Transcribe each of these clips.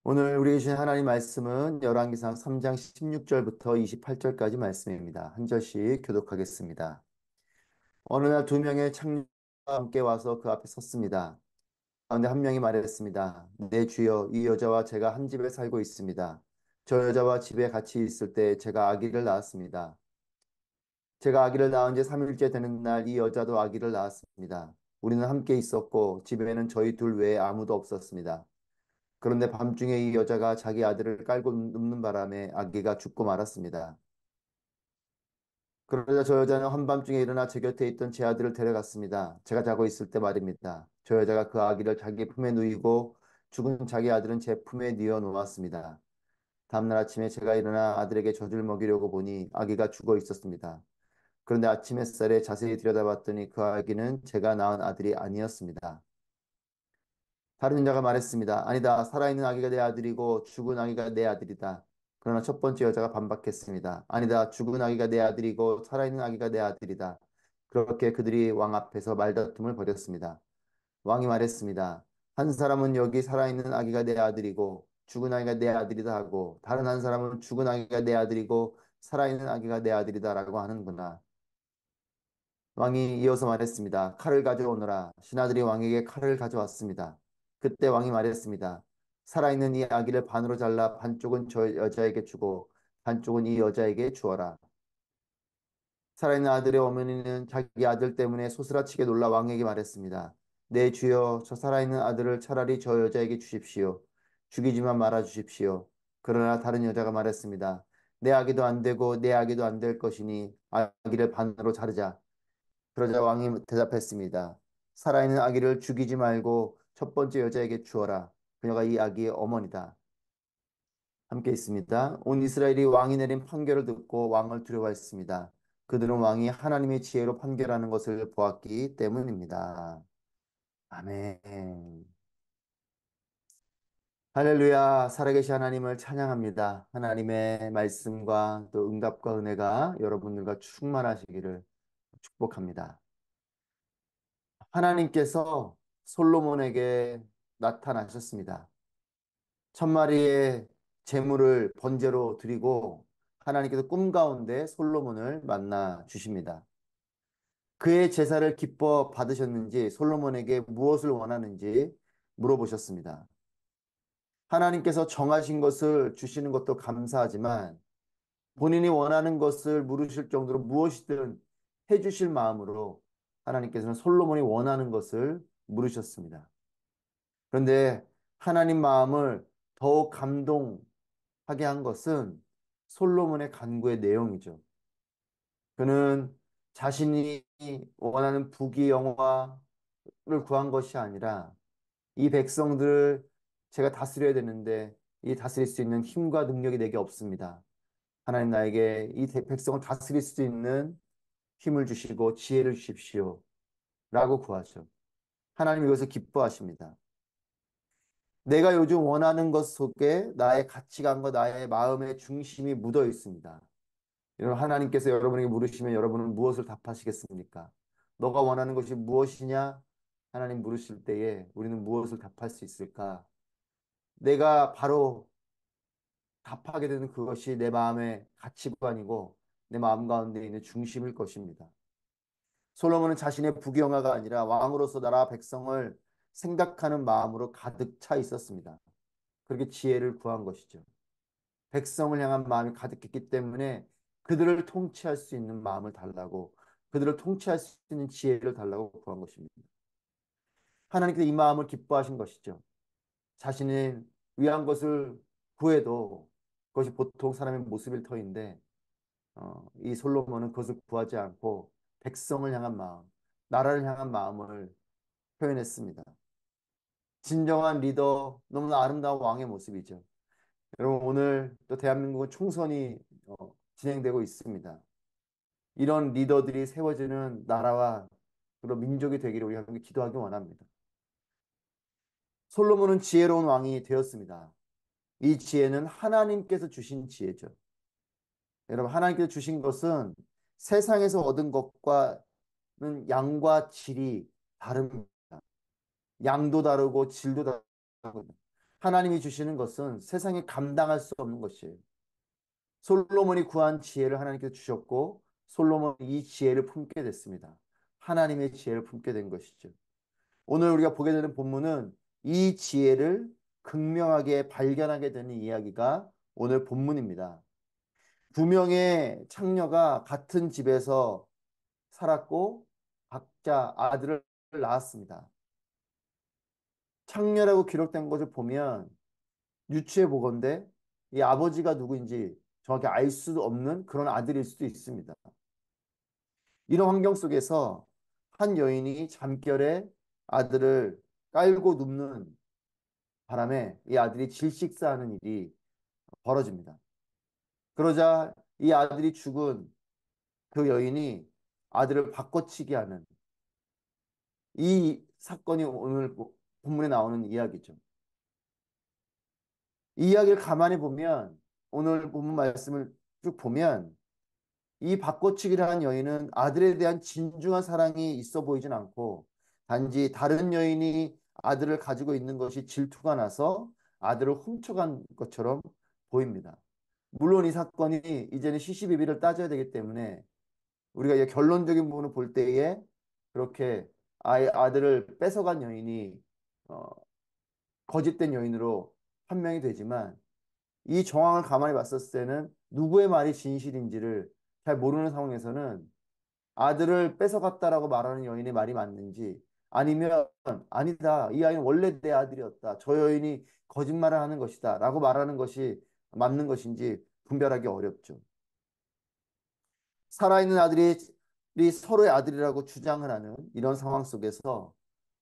오늘 우리 주신 하나님 말씀은 열왕기상 3장 16절부터 28절까지 말씀입니다. 한 절씩 교독하겠습니다. 어느 날 두 명의 창녀가 함께 와서 그 앞에 섰습니다. 그런데 한 명이 말했습니다. 내 주여, 이 여자와 제가 한 집에 살고 있습니다. 저 여자와 집에 같이 있을 때 제가 아기를 낳았습니다. 제가 아기를 낳은 지 3일째 되는 날 이 여자도 아기를 낳았습니다. 우리는 함께 있었고 집에는 저희 둘 외에 아무도 없었습니다. 그런데 밤중에 이 여자가 자기 아들을 깔고 눕는 바람에 아기가 죽고 말았습니다. 그러자 저 여자는 한밤중에 일어나 제 곁에 있던 제 아들을 데려갔습니다. 제가 자고 있을 때 말입니다. 저 여자가 그 아기를 자기 품에 누이고 죽은 자기 아들은 제 품에 뉘어 놓았습니다. 다음날 아침에 제가 일어나 아들에게 젖을 먹이려고 보니 아기가 죽어 있었습니다. 그런데 아침 햇살에 자세히 들여다봤더니 그 아기는 제가 낳은 아들이 아니었습니다. 다른 자가 말했습니다. 아니다. 살아있는 아기가 내 아들이고 죽은 아기가 내 아들이다. 그러나 첫 번째 여자가 반박했습니다. 아니다. 죽은 아기가 내 아들이고 살아있는 아기가 내 아들이다. 그렇게 그들이 왕 앞에서 말다툼을 벌였습니다. 왕이 말했습니다. 한 사람은 여기 살아있는 아기가 내 아들이고 죽은 아기가 내 아들이다 하고 다른 한 사람은 죽은 아기가 내 아들이고 살아있는 아기가 내 아들이다라고 하는구나. 왕이 이어서 말했습니다. 칼을 가져오너라. 신하들이 왕에게 칼을 가져왔습니다. 그때 왕이 말했습니다. 살아있는 이 아기를 반으로 잘라 반쪽은 저 여자에게 주고 반쪽은 이 여자에게 주어라. 살아있는 아들의 어머니는 자기 아들 때문에 소스라치게 놀라 왕에게 말했습니다. 내 주여, 저 살아있는 아들을 차라리 저 여자에게 주십시오. 죽이지만 말아 주십시오. 그러나 다른 여자가 말했습니다. 내 아기도 안 되고 내 아기도 안 될 것이니 아기를 반으로 자르자. 그러자 왕이 대답했습니다. 살아있는 아기를 죽이지 말고 첫 번째 여자에게 주어라. 그녀가 이 아기의 어머니다. 함께 있습니다. 온 이스라엘이 왕이 내린 판결을 듣고 왕을 두려워했습니다. 그들은 왕이 하나님의 지혜로 판결하는 것을 보았기 때문입니다. 아멘. 할렐루야. 살아계신 하나님을 찬양합니다. 하나님의 말씀과 또 응답과 은혜가 여러분들과 충만하시기를 축복합니다. 하나님께서 솔로몬에게 나타나셨습니다. 천마리의 제물을 번제로 드리고 하나님께서 꿈 가운데 솔로몬을 만나 주십니다. 그의 제사를 기뻐 받으셨는지 솔로몬에게 무엇을 원하는지 물어보셨습니다. 하나님께서 정하신 것을 주시는 것도 감사하지만 본인이 원하는 것을 물으실 정도로 무엇이든 해주실 마음으로 하나님께서는 솔로몬이 원하는 것을 물으셨습니다. 그런데 하나님 마음을 더욱 감동하게 한 것은 솔로몬의 간구의 내용이죠. 그는 자신이 원하는 부귀 영화를 구한 것이 아니라 이 백성들을 제가 다스려야 되는데 이 다스릴 수 있는 힘과 능력이 내게 없습니다. 하나님 나에게 이 백성을 다스릴 수 있는 힘을 주시고 지혜를 주십시오. 라고 구하죠. 하나님 이것을 기뻐하십니다. 내가 요즘 원하는 것 속에 나의 가치관과 나의 마음의 중심이 묻어 있습니다. 여러분, 하나님께서 여러분에게 물으시면 여러분은 무엇을 답하시겠습니까? 너가 원하는 것이 무엇이냐? 하나님 물으실 때에 우리는 무엇을 답할 수 있을까? 내가 바로 답하게 되는 그것이 내 마음의 가치관이고 내 마음 가운데 있는 중심일 것입니다. 솔로몬은 자신의 부경화가 아니라 왕으로서 나라 백성을 생각하는 마음으로 가득 차 있었습니다. 그렇게 지혜를 구한 것이죠. 백성을 향한 마음이 가득했기 때문에 그들을 통치할 수 있는 마음을 달라고, 그들을 통치할 수 있는 지혜를 달라고 구한 것입니다. 하나님께서 이 마음을 기뻐하신 것이죠. 자신을 위한 것을 구해도 그것이 보통 사람의 모습일 터인데 이 솔로몬은 그것을 구하지 않고 백성을 향한 마음, 나라를 향한 마음을 표현했습니다. 진정한 리더, 너무나 아름다운 왕의 모습이죠. 여러분, 오늘 또 대한민국은 총선이 진행되고 있습니다. 이런 리더들이 세워지는 나라와 그런 민족이 되기를 우리 함께 기도하기 원합니다. 솔로몬은 지혜로운 왕이 되었습니다. 이 지혜는 하나님께서 주신 지혜죠. 여러분, 하나님께서 주신 것은 세상에서 얻은 것과는 양과 질이 다릅니다. 양도 다르고 질도 다르고 하나님이 주시는 것은 세상에 감당할 수 없는 것이에요. 솔로몬이 구한 지혜를 하나님께서 주셨고 솔로몬이 이 지혜를 품게 됐습니다. 하나님의 지혜를 품게 된 것이죠. 오늘 우리가 보게 되는 본문은 이 지혜를 극명하게 발견하게 되는 이야기가 오늘 본문입니다. 두 명의 창녀가 같은 집에서 살았고 각자 아들을 낳았습니다. 창녀라고 기록된 것을 보면 유추해 보건대 이 아버지가 누구인지 정확히 알 수 없는 그런 아들일 수도 있습니다. 이런 환경 속에서 한 여인이 잠결에 아들을 깔고 눕는 바람에 이 아들이 질식사하는 일이 벌어집니다. 그러자 이 아들이 죽은 그 여인이 아들을 바꿔치기 하는 이 사건이 오늘 본문에 나오는 이야기죠. 이 이야기를 가만히 보면 오늘 본문 말씀을 쭉 보면 이 바꿔치기를 한 여인은 아들에 대한 진중한 사랑이 있어 보이진 않고 단지 다른 여인이 아들을 가지고 있는 것이 질투가 나서 아들을 훔쳐간 것처럼 보입니다. 물론 이 사건이 이제는 시시비비를 따져야 되기 때문에 우리가 이제 결론적인 부분을 볼 때에 그렇게 아들을 뺏어간 여인이 어, 거짓된 여인으로 판명이 되지만 이 정황을 가만히 봤었을 때는 누구의 말이 진실인지를 잘 모르는 상황에서는 아들을 뺏어갔다라고 말하는 여인의 말이 맞는지 아니면 아니다. 이 아이는 원래 내 아들이었다. 저 여인이 거짓말을 하는 것이다. 라고 말하는 것이 맞는 것인지 분별하기 어렵죠. 살아있는 아들이 서로의 아들이라고 주장을 하는 이런 상황 속에서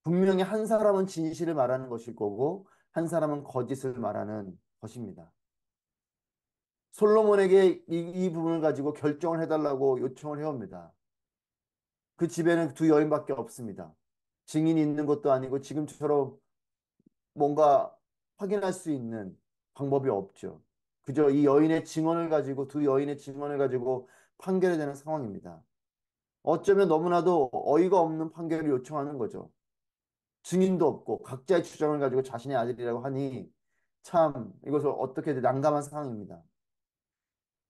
분명히 한 사람은 진실을 말하는 것일 거고 한 사람은 거짓을 말하는 것입니다. 솔로몬에게 이 부분을 가지고 결정을 해달라고 요청을 해옵니다. 그 집에는 두 여인밖에 없습니다. 증인이 있는 것도 아니고 지금처럼 뭔가 확인할 수 있는 방법이 없죠. 그저 이 여인의 증언을 가지고 두 여인의 증언을 가지고 판결이 되는 상황입니다. 어쩌면 너무나도 어이가 없는 판결을 요청하는 거죠. 증인도 없고 각자의 주장을 가지고 자신의 아들이라고 하니 참 이것을 어떻게 난감한 상황입니다.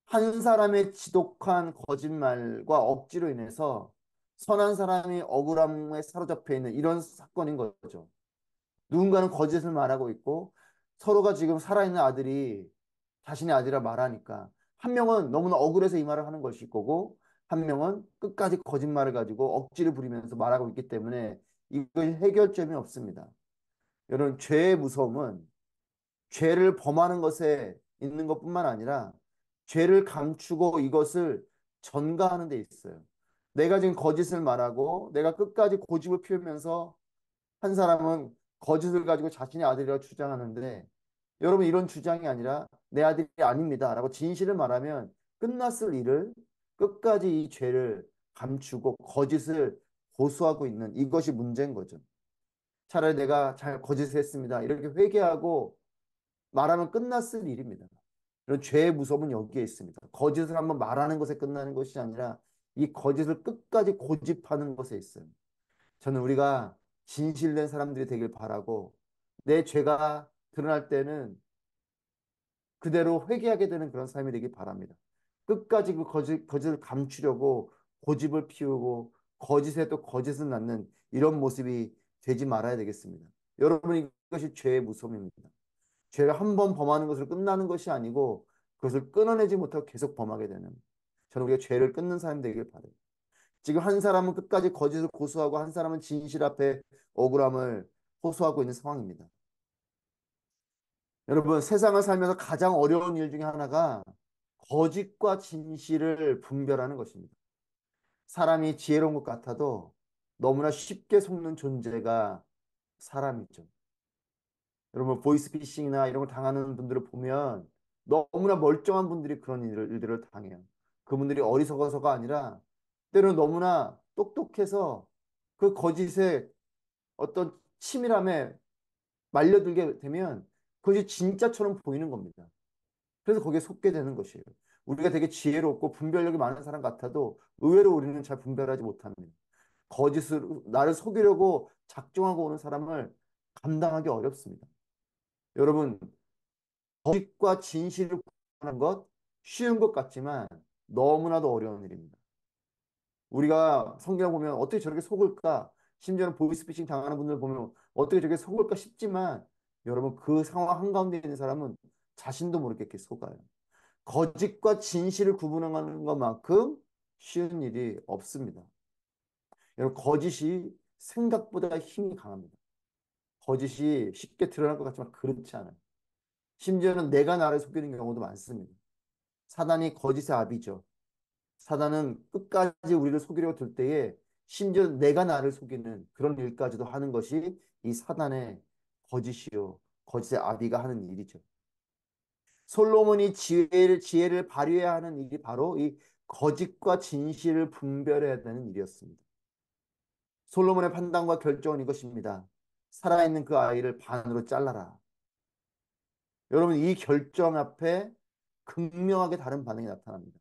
한 사람의 지독한 거짓말과 억지로 인해서 선한 사람이 억울함에 사로잡혀 있는 이런 사건인 거죠. 누군가는 거짓을 말하고 있고 서로가 지금 살아있는 아들이 자신의 아들이라 말하니까 한 명은 너무나 억울해서 이 말을 하는 것일 거고 한 명은 끝까지 거짓말을 가지고 억지를 부리면서 말하고 있기 때문에 이건 해결점이 없습니다. 여러분, 죄의 무서움은 죄를 범하는 것에 있는 것뿐만 아니라 죄를 감추고 이것을 전가하는 데 있어요. 내가 지금 거짓을 말하고 내가 끝까지 고집을 피우면서 한 사람은 거짓을 가지고 자신의 아들이라고 주장하는데 여러분 이런 주장이 아니라 내 아들이 아닙니다 라고 진실을 말하면 끝났을 일을 끝까지 이 죄를 감추고 거짓을 고수하고 있는 이것이 문제인 거죠. 차라리 내가 잘 거짓을 했습니다. 이렇게 회개하고 말하면 끝났을 일입니다. 이런 죄의 무서움은 여기에 있습니다. 거짓을 한번 말하는 것에 끝나는 것이 아니라 이 거짓을 끝까지 고집하는 것에 있어요. 저는 우리가 진실된 사람들이 되길 바라고 내 죄가 드러날 때는 그대로 회개하게 되는 그런 삶이 되길 바랍니다. 끝까지 그 거짓을 감추려고 고집을 피우고 거짓에 또 거짓을 낳는 이런 모습이 되지 말아야 되겠습니다. 여러분 이것이 죄의 무서움입니다. 죄를 한 번 범하는 것으로 끝나는 것이 아니고 그것을 끊어내지 못하고 계속 범하게 되는 저는 우리가 죄를 끊는 사람이 되길 바라요. 지금 한 사람은 끝까지 거짓을 고수하고 한 사람은 진실 앞에 억울함을 호소하고 있는 상황입니다. 여러분, 세상을 살면서 가장 어려운 일 중에 하나가 거짓과 진실을 분별하는 것입니다. 사람이 지혜로운 것 같아도 너무나 쉽게 속는 존재가 사람이죠. 여러분, 보이스피싱이나 이런 걸 당하는 분들을 보면 너무나 멀쩡한 분들이 그런 일들을 당해요. 그분들이 어리석어서가 아니라 때로는 너무나 똑똑해서 그 거짓에 어떤 치밀함에 말려들게 되면 그것이 진짜처럼 보이는 겁니다. 그래서 거기에 속게 되는 것이에요. 우리가 되게 지혜롭고 분별력이 많은 사람 같아도 의외로 우리는 잘 분별하지 못합니다. 거짓을 나를 속이려고 작정하고 오는 사람을 감당하기 어렵습니다. 여러분, 거짓과 진실을 구분하는 것 쉬운 것 같지만 너무나도 어려운 일입니다. 우리가 성경을 보면 어떻게 저렇게 속을까? 심지어는 보이스피싱 당하는 분들 보면 어떻게 저렇게 속을까 싶지만 여러분 그 상황 한가운데 있는 사람은 자신도 모르게 속아요. 거짓과 진실을 구분하는 것만큼 쉬운 일이 없습니다. 여러분 거짓이 생각보다 힘이 강합니다. 거짓이 쉽게 드러날 것 같지만 그렇지 않아요. 심지어는 내가 나를 속이는 경우도 많습니다. 사단이 거짓의 아비죠. 사단은 끝까지 우리를 속이려고 들 때에 심지어 내가 나를 속이는 그런 일까지도 하는 것이 이 사단의 거짓이요. 거짓의 아비가 하는 일이죠. 솔로몬이 지혜를 발휘해야 하는 일이 바로 이 거짓과 진실을 분별해야 되는 일이었습니다. 솔로몬의 판단과 결정은 이것입니다. 살아있는 그 아이를 반으로 잘라라. 여러분, 이 결정 앞에 극명하게 다른 반응이 나타납니다.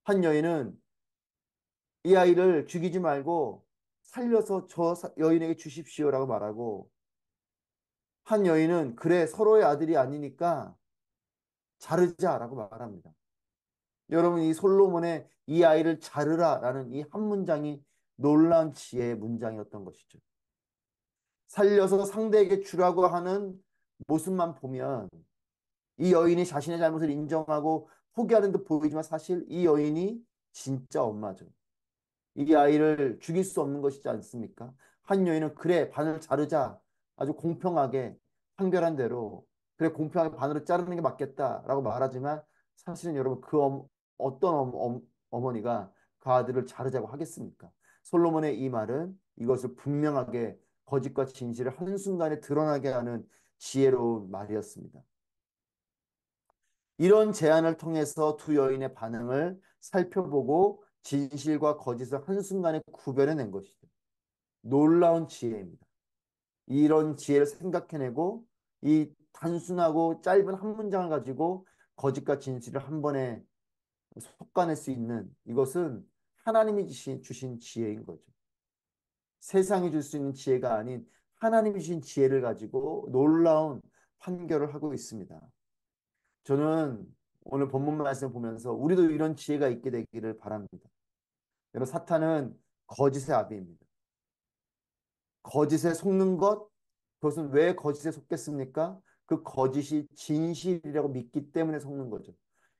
한 여인은 이 아이를 죽이지 말고 살려서 여인에게 주십시오라고 말하고, 한 여인은 그래 서로의 아들이 아니니까 자르자라고 말합니다. 여러분 이 솔로몬의 이 아이를 자르라라는 이 한 문장이 놀라운 지혜의 문장이었던 것이죠. 살려서 상대에게 주라고 하는 모습만 보면 이 여인이 자신의 잘못을 인정하고 포기하는 듯 보이지만 사실 이 여인이 진짜 엄마죠. 이 아이를 죽일 수 없는 것이지 않습니까? 한 여인은 그래 반을 자르자 아주 공평하게 판결한 대로 그래 공평하게 반으로 자르는 게 맞겠다라고 말하지만 사실은 여러분 어떤 어머니가 그 아들을 자르자고 하겠습니까? 솔로몬의 이 말은 이것을 분명하게 거짓과 진실을 한순간에 드러나게 하는 지혜로운 말이었습니다. 이런 제안을 통해서 두 여인의 반응을 살펴보고 진실과 거짓을 한순간에 구별해낸 것이죠. 놀라운 지혜입니다. 이런 지혜를 생각해내고 이 단순하고 짧은 한 문장을 가지고 거짓과 진실을 한 번에 솎아낼 수 있는 이것은 하나님이 주신 지혜인 거죠. 세상이 줄 수 있는 지혜가 아닌 하나님이 주신 지혜를 가지고 놀라운 판결을 하고 있습니다. 저는 오늘 본문 말씀을 보면서 우리도 이런 지혜가 있게 되기를 바랍니다. 여러분, 사탄은 거짓의 아비입니다. 거짓에 속는 것, 그것은 왜 거짓에 속겠습니까? 그 거짓이 진실이라고 믿기 때문에 속는 거죠.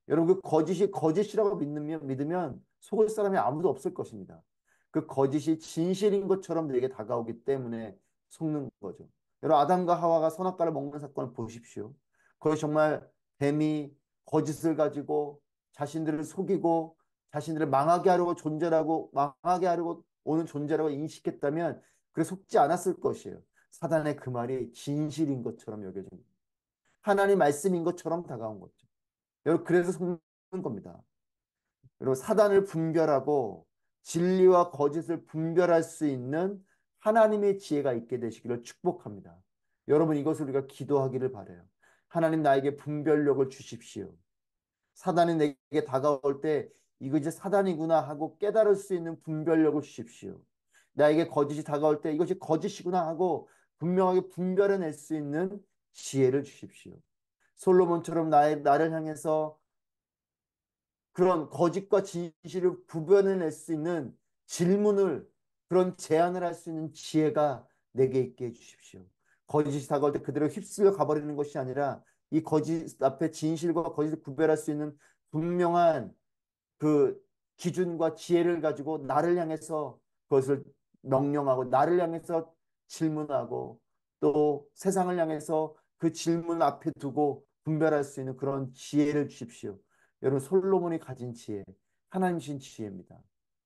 여러분, 그 거짓이 거짓이라고 믿으면 속을 사람이 아무도 없을 것입니다. 그 거짓이 진실인 것처럼 내게 다가오기 때문에 속는 거죠. 여러분, 아담과 하와가 선악과를 먹는 사건을 보십시오. 그것이 정말 뱀이 거짓을 가지고 자신들을 속이고 자신들을 망하게 하려고 존재라고 망하게 하려고 오는 존재라고 인식했다면 그래 속지 않았을 것이에요. 사단의 그 말이 진실인 것처럼 여겨집니다. 하나님 말씀인 것처럼 다가온 거죠. 여러분 그래서 속는 겁니다. 여러분 사단을 분별하고 진리와 거짓을 분별할 수 있는 하나님의 지혜가 있게 되시기를 축복합니다. 여러분 이것을 우리가 기도하기를 바라요. 하나님 나에게 분별력을 주십시오. 사단이 내게 다가올 때 이거 이제 사단이구나 하고 깨달을 수 있는 분별력을 주십시오. 나에게 거짓이 다가올 때 이것이 거짓이구나 하고 분명하게 분별해낼 수 있는 지혜를 주십시오. 솔로몬처럼 나를 향해서 그런 거짓과 진실을 구별해낼 수 있는 질문을 그런 제안을 할 수 있는 지혜가 내게 있게 해주십시오. 거짓이 다가올 때 그대로 휩쓸려 가버리는 것이 아니라 이 거짓 앞에 진실과 거짓을 구별할 수 있는 분명한 그 기준과 지혜를 가지고 나를 향해서 그것을 명령하고 나를 향해서 질문하고 또 세상을 향해서 그 질문 앞에 두고 분별할 수 있는 그런 지혜를 주십시오. 여러분 솔로몬이 가진 지혜, 하나님 신 지혜입니다.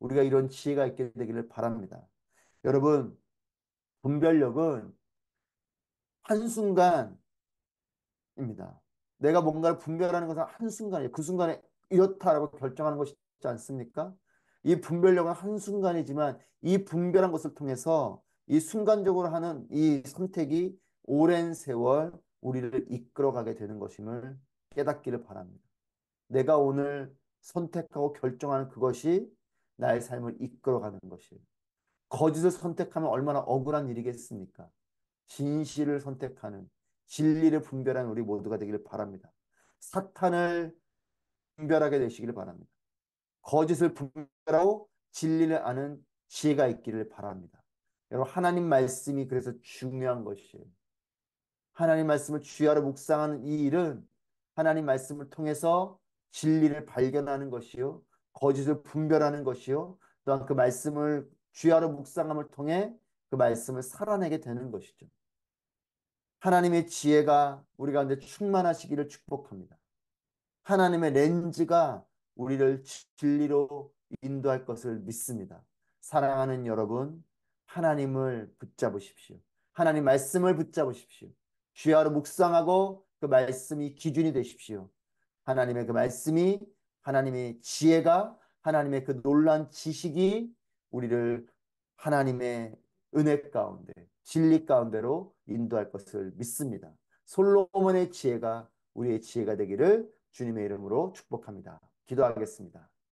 우리가 이런 지혜가 있게 되기를 바랍니다. 여러분 분별력은 한순간 입니다. 내가 뭔가를 분별하는 것은 한순간이에요. 그 순간에 이렇다라고 결정하는 것이지 않습니까? 이 분별력은 한순간이지만 이 분별한 것을 통해서 이 순간적으로 하는 이 선택이 오랜 세월 우리를 이끌어가게 되는 것임을 깨닫기를 바랍니다. 내가 오늘 선택하고 결정하는 그것이 나의 삶을 이끌어가는 것이에요. 거짓을 선택하면 얼마나 억울한 일이겠습니까? 진실을 선택하는, 진리를 분별하는 우리 모두가 되기를 바랍니다. 사탄을 분별하게 되시기를 바랍니다. 거짓을 분별하고 진리를 아는 지혜가 있기를 바랍니다. 여러분, 하나님 말씀이 그래서 중요한 것이에요. 하나님 말씀을 주야로 묵상하는 이 일은 하나님 말씀을 통해서 진리를 발견하는 것이요, 거짓을 분별하는 것이요, 또한 그 말씀을 주야로 묵상함을 통해 그 말씀을 살아내게 되는 것이죠. 하나님의 지혜가 우리 가운데 충만하시기를 축복합니다. 하나님의 렌즈가 우리를 진리로 인도할 것을 믿습니다. 사랑하는 여러분, 하나님을 붙잡으십시오. 하나님 말씀을 붙잡으십시오. 주야로 묵상하고 그 말씀이 기준이 되십시오. 하나님의 그 말씀이, 하나님의 지혜가, 하나님의 그 놀란 지식이 우리를 하나님의 은혜 가운데, 진리 가운데로 인도할 것을 믿습니다. 솔로몬의 지혜가 우리의 지혜가 되기를 주님의 이름으로 축복합니다. 기도하겠습니다.